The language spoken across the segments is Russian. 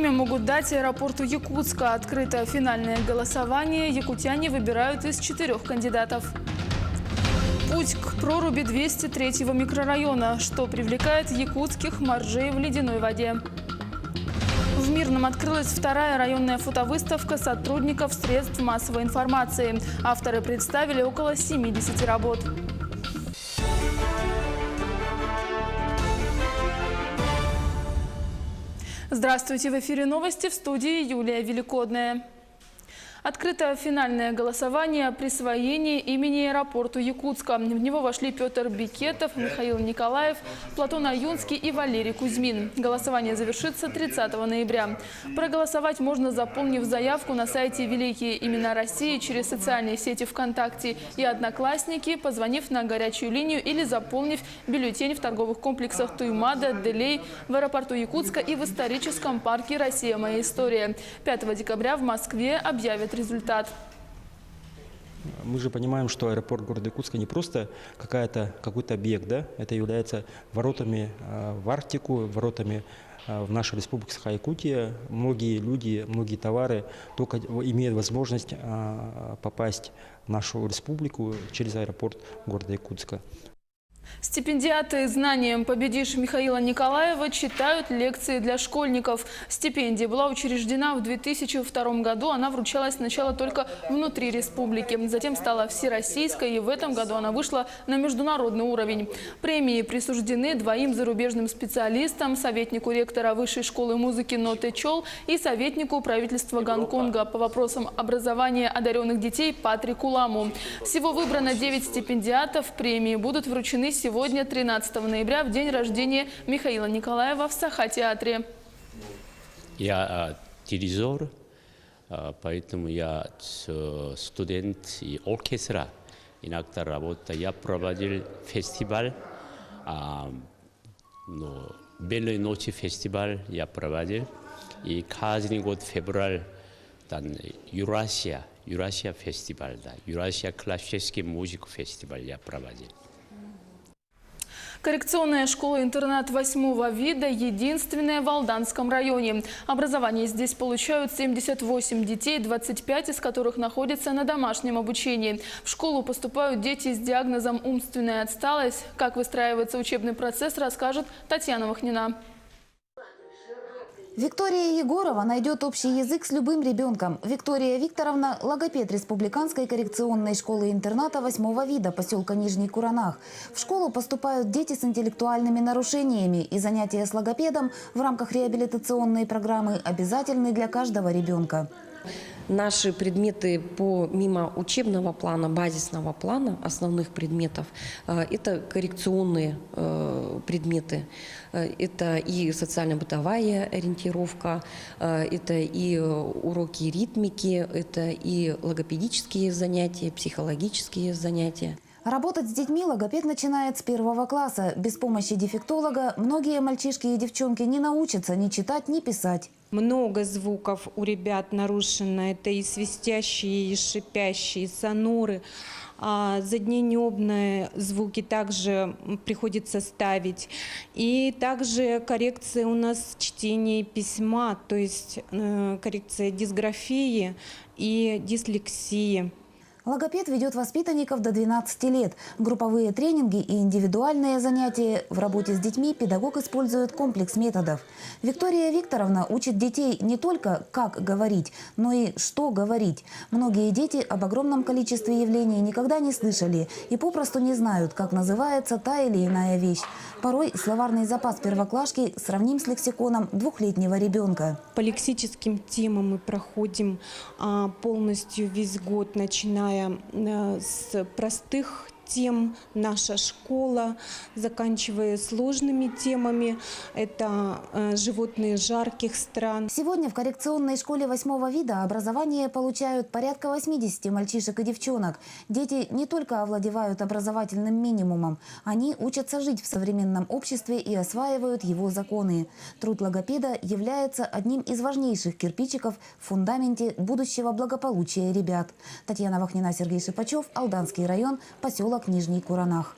имя могут дать аэропорту Якутска. Открыто финальное голосование. Якутяне выбирают из 4 кандидатов. Путь к проруби 203-го микрорайона, что привлекает якутских моржей в ледяной воде. В Мирном открылась вторая районная фотовыставка сотрудников средств массовой информации. Авторы представили около 70 работ. Здравствуйте! В эфире новости, в студии Юлия Великодная. Открыто финальное голосование о присвоении имени аэропорту Якутска. В него вошли Петр Бикетов, Михаил Николаев, Платон Аюнский и Валерий Кузьмин. Голосование завершится 30 ноября. Проголосовать можно, заполнив заявку на сайте «Великие имена России» через социальные сети ВКонтакте и Одноклассники, позвонив на горячую линию или заполнив бюллетень в торговых комплексах Туймада, Делей, в аэропорту Якутска и в историческом парке «Россия. Моя история». 5 декабря в Москве объявят результат. Мы же понимаем, что аэропорт города Якутска не просто какой-то объект, да? Это является воротами в Арктику, воротами в нашу республику Саха-Якутия. Многие люди, многие товары только имеют возможность попасть в нашу республику через аэропорт города Якутска. Стипендиаты «Знанием победишь» Михаила Николаева читают лекции для школьников. Стипендия была учреждена в 2002 году. Она вручалась сначала только внутри республики. Затем стала всероссийской, и в этом году она вышла на международный уровень. Премии присуждены 2 зарубежным специалистам: советнику ректора Высшей школы музыки Ноте Чол и советнику правительства Гонконга по вопросам образования одаренных детей Патрику Ламу. Всего выбрано 9 стипендиатов. Премии будут вручены сегодня, 13 ноября, в день рождения Михаила Николаева в Саха-театре. Я дирижер, поэтому я студент и оркестра. Иногда работаю. Я проводил фестиваль, белой ночи фестиваль я проводил. И каждый год февраль Юрасия фестиваль, Юрасия классический музыку фестиваль я проводил. Коррекционная школа-интернат 8-го вида единственная в Алданском районе. Образование здесь получают 78 детей, 25 из которых находятся на домашнем обучении. В школу поступают дети с диагнозом умственная отсталость. Как выстраивается учебный процесс, расскажет Татьяна Вахнина. Виктория Егорова найдет общий язык с любым ребенком. Виктория Викторовна – логопед Республиканской коррекционной школы-интерната 8-го вида поселка Нижний Куранах. В школу поступают дети с интеллектуальными нарушениями, и занятия с логопедом в рамках реабилитационной программы обязательны для каждого ребенка. Наши предметы помимо учебного плана, базисного плана, основных предметов, это коррекционные предметы. Это и социально-бытовая ориентировка, это и уроки ритмики, это и логопедические занятия, психологические занятия. Работать с детьми логопед начинает с 1 класса. Без помощи дефектолога многие мальчишки и девчонки не научатся ни читать, ни писать. Много звуков у ребят нарушено. Это и свистящие, и шипящие, и соноры. Задненебные звуки также приходится ставить. И также коррекция у нас чтения письма, то есть коррекция дисграфии и дислексии. Логопед ведет воспитанников до 12 лет. Групповые тренинги и индивидуальные занятия. В работе с детьми педагог использует комплекс методов. Виктория Викторовна учит детей не только как говорить, но и что говорить. Многие дети об огромном количестве явлений никогда не слышали и попросту не знают, как называется та или иная вещь. Порой словарный запас первоклашки сравним с лексиконом 2-летнего ребенка. По лексическим темам мы проходим полностью весь год, начиная с простых тем «Наша школа», заканчивая сложными темами. Это животные жарких стран. Сегодня в коррекционной школе 8-го вида образование получают порядка 80 мальчишек и девчонок. Дети не только овладевают образовательным минимумом, они учатся жить в современном обществе и осваивают его законы. Труд логопеда является одним из важнейших кирпичиков в фундаменте будущего благополучия ребят. Татьяна Вахнина, Сергей Шипачев, Алданский район, поселок Нижний Куранах.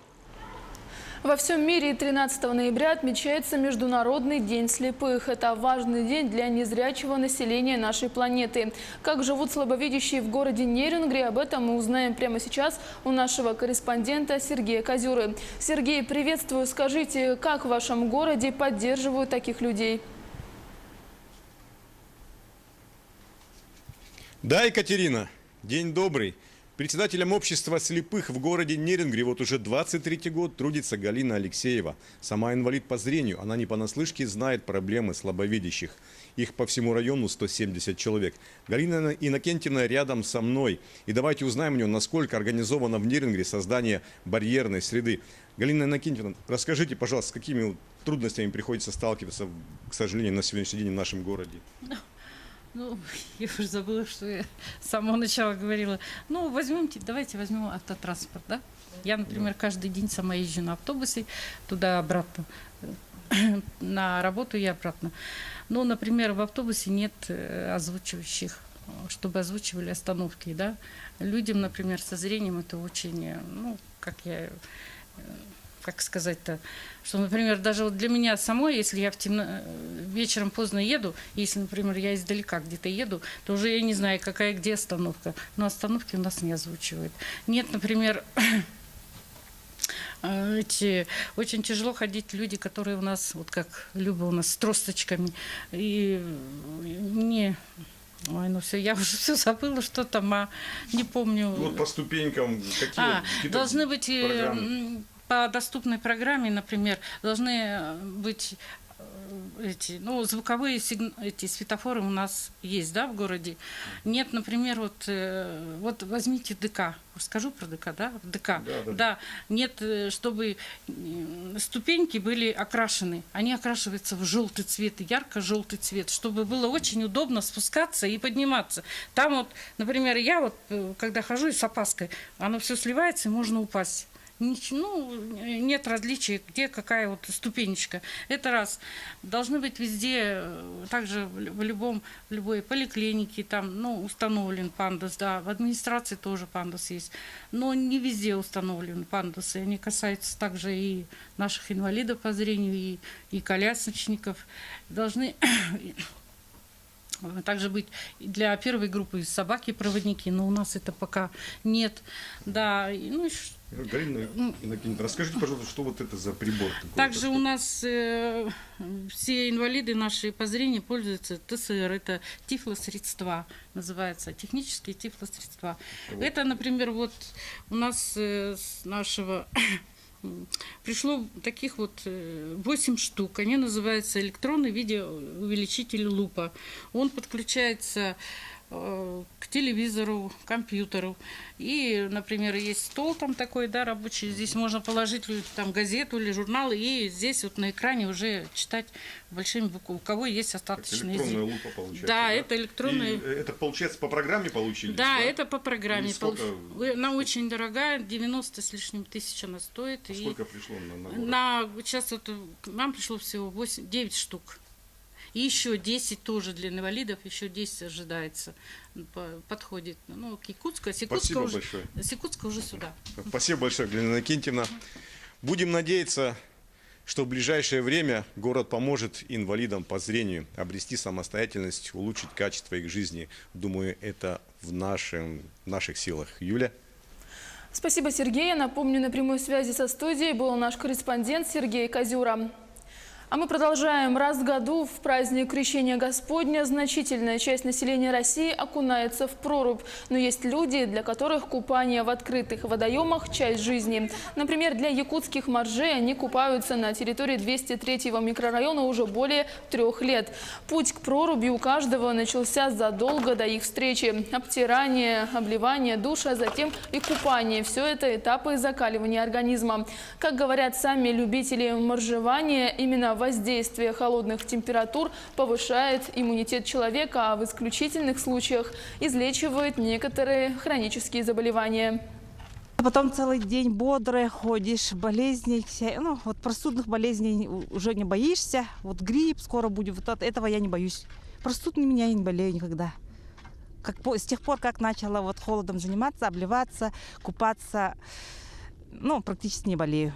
Во всем мире 13 ноября отмечается Международный день слепых. Это важный день для незрячего населения нашей планеты. Как живут слабовидящие в городе Нерюнгри, об этом мы узнаем прямо сейчас у нашего корреспондента Сергея Козюры. Сергей, приветствую. Скажите, как в вашем городе поддерживают таких людей? Да, Екатерина, день добрый. Председателем общества слепых в городе Нерюнгри вот уже 23-й год трудится Галина Алексеева. Сама инвалид по зрению, она не понаслышке знает проблемы слабовидящих. Их по всему району 170 человек. Галина Иннокентьевна рядом со мной. И давайте узнаем у нее, насколько организовано в Нерюнгри создание барьерной среды. Галина Иннокентьевна, расскажите, пожалуйста, с какими трудностями приходится сталкиваться, к сожалению, на сегодняшний день в нашем городе? Ну, я уже забыла, что я с самого начала говорила. Ну, давайте возьмем автотранспорт, да? Я, например, каждый день сама езжу на автобусе туда-обратно, на работу и обратно. Но, например, в автобусе нет озвучивающих, чтобы озвучивали остановки, да? Людям, например, со зрением это очень, ну, как сказать-то, что, например, даже вот для меня самой, если я вечером поздно еду, если, например, я издалека где-то еду, то уже я не знаю, какая где остановка. Но остановки у нас не озвучивают. Нет, например, очень тяжело ходить люди, которые у нас, вот как Люба у нас, с тросточками. И мне... Ой, ну все, я уже все забыла, что там, не помню. Вот по ступенькам какие должны быть... программы? По доступной программе, например, должны быть звуковые эти светофоры у нас есть, да, в городе. Нет, например, вот возьмите ДК. Скажу про ДК, да? ДК. Да. Нет, чтобы ступеньки были окрашены. Они окрашиваются в желтый цвет, ярко-желтый цвет, чтобы было очень удобно спускаться и подниматься. Там вот, например, я вот, когда хожу с опаской, оно все сливается и можно упасть. Нет различия, где какая вот ступенечка. Это раз. Должны быть везде, также в любой поликлинике там, установлен пандус, да, в администрации тоже пандус есть. Но не везде установлены пандусы. Они касаются также и наших инвалидов по зрению, и колясочников. Должны также быть для первой группы собаки-проводники, но у нас это пока нет. Да, Галина Иннокентьевна, расскажите, пожалуйста, что вот это за прибор такой? Также у нас все инвалиды наши по зрению пользуются ТСР, это тифлосредства, называется, технические тифлосредства. Вот. Это, например, вот у нас с нашего пришло таких вот 8 штук. Они называются электронный видеоувеличитель лупа. Он подключается к телевизору, к компьютеру. И, например, есть стол там такой, да, рабочий. Здесь можно положить там газету или журнал, и здесь вот на экране уже читать большими буквами. У кого есть остаточные зрение. Электронная лупа получается. Да, это электронная. И это, получается, по программе получили? Да, это по программе. Сколько... Она очень дорогая, 90 с лишним тысяч она стоит. Сколько пришло на город? Сейчас вот нам пришло всего 9 штук. И еще 10 тоже для инвалидов, еще 10 ожидается, подходит. К Якутску, Спасибо большое. С Якутска уже сюда. Спасибо большое, Галина Иннокентьевна. Будем надеяться, что в ближайшее время город поможет инвалидам по зрению обрести самостоятельность, улучшить качество их жизни. Думаю, это в наших силах. Юля? Спасибо, Сергей. Напомню, на прямой связи со студией был наш корреспондент Сергей Козюра. А мы продолжаем. Раз в году в праздник Крещения Господня значительная часть населения России окунается в прорубь. Но есть люди, для которых купание в открытых водоемах – часть жизни. Например, для якутских моржей они купаются на территории 203-го микрорайона уже более 3 лет. Путь к проруби у каждого начался задолго до их встречи. Обтирание, обливание, душ, а затем и купание – все это этапы закаливания организма. Как говорят сами любители моржевания, именно воздействие холодных температур повышает иммунитет человека, а в исключительных случаях излечивает некоторые хронические заболевания. Потом целый день бодрая ходишь, болезней, вот простудных болезней уже не боишься. Вот грипп скоро будет, вот этого я не боюсь. Простудными меня я не болею никогда. С тех пор, как начала вот холодом заниматься, обливаться, купаться, практически не болею.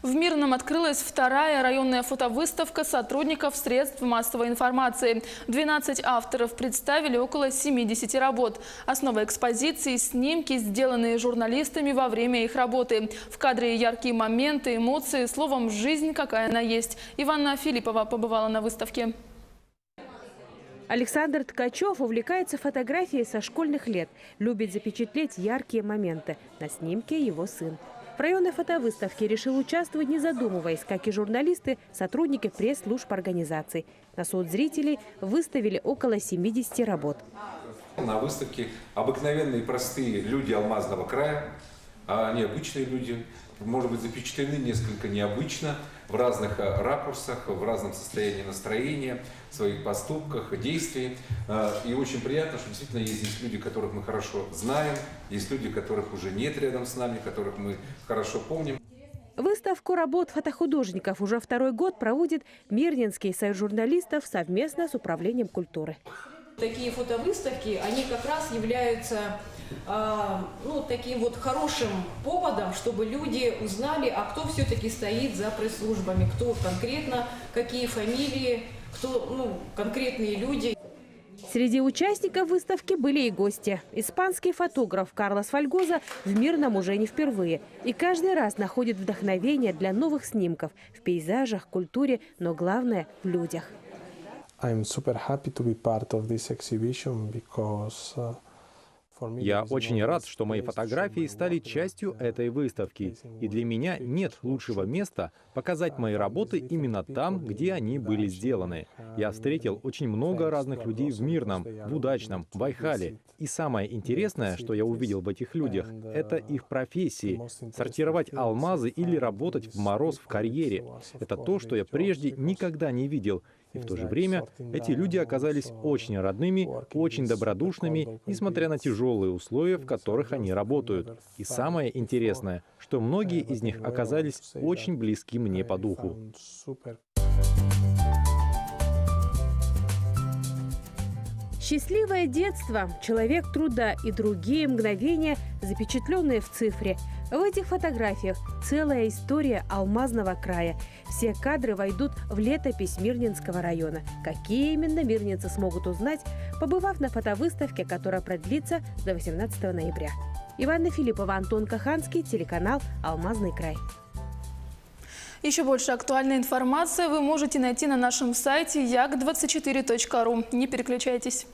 В Мирном открылась вторая районная фотовыставка сотрудников средств массовой информации. 12 авторов представили около 70 работ. Основа экспозиции – снимки, сделанные журналистами во время их работы. В кадре яркие моменты, эмоции, словом, жизнь какая она есть. Иванна Филиппова побывала на выставке. Александр Ткачев увлекается фотографией со школьных лет. Любит запечатлеть яркие моменты. На снимке его сын. В районной фотовыставке решил участвовать, не задумываясь, как и журналисты, сотрудники пресс-служб организаций. На суд зрителей выставили около 70 работ. На выставке обыкновенные простые люди Алмазного края, а необычные люди, может быть, запечатлены несколько необычно, в разных ракурсах, в разном состоянии настроения, в своих поступках, действиях. И очень приятно, что действительно есть здесь люди, которых мы хорошо знаем, есть люди, которых уже нет рядом с нами, которых мы хорошо помним. Выставку работ фотохудожников уже второй год проводит Мирнинский союз журналистов совместно с Управлением культуры. Такие фотовыставки, они как раз являются таким вот хорошим поводом, чтобы люди узнали, а кто все-таки стоит за пресс-службами, кто конкретно, какие фамилии, кто конкретные люди. Среди участников выставки были и гости. Испанский фотограф Карлос Фальгоза в Мирном уже не впервые. И каждый раз находит вдохновение для новых снимков в пейзажах, культуре, но главное – в людях. Я очень рад, что мои фотографии стали частью этой выставки. И для меня нет лучшего места показать мои работы именно там, где они были сделаны. Я встретил очень много разных людей в Мирном, в Удачном, в Байхале. И самое интересное, что я увидел в этих людях, это их профессии. Сортировать алмазы или работать в мороз в карьере. Это то, что я прежде никогда не видел. И в то же время эти люди оказались очень родными, очень добродушными, несмотря на тяжелые условия, в которых они работают. И самое интересное, что многие из них оказались очень близки мне по духу. Счастливое детство, человек труда и другие мгновения, запечатленные в цифре. В этих фотографиях целая история Алмазного края. Все кадры войдут в летопись Мирнинского района. Какие именно мирнинцы смогут узнать, побывав на фотовыставке, которая продлится до 18 ноября. Иванна Филиппова, Антон Каханский, телеканал «Алмазный край». Еще больше актуальной информации вы можете найти на нашем сайте yak24.ru. Не переключайтесь.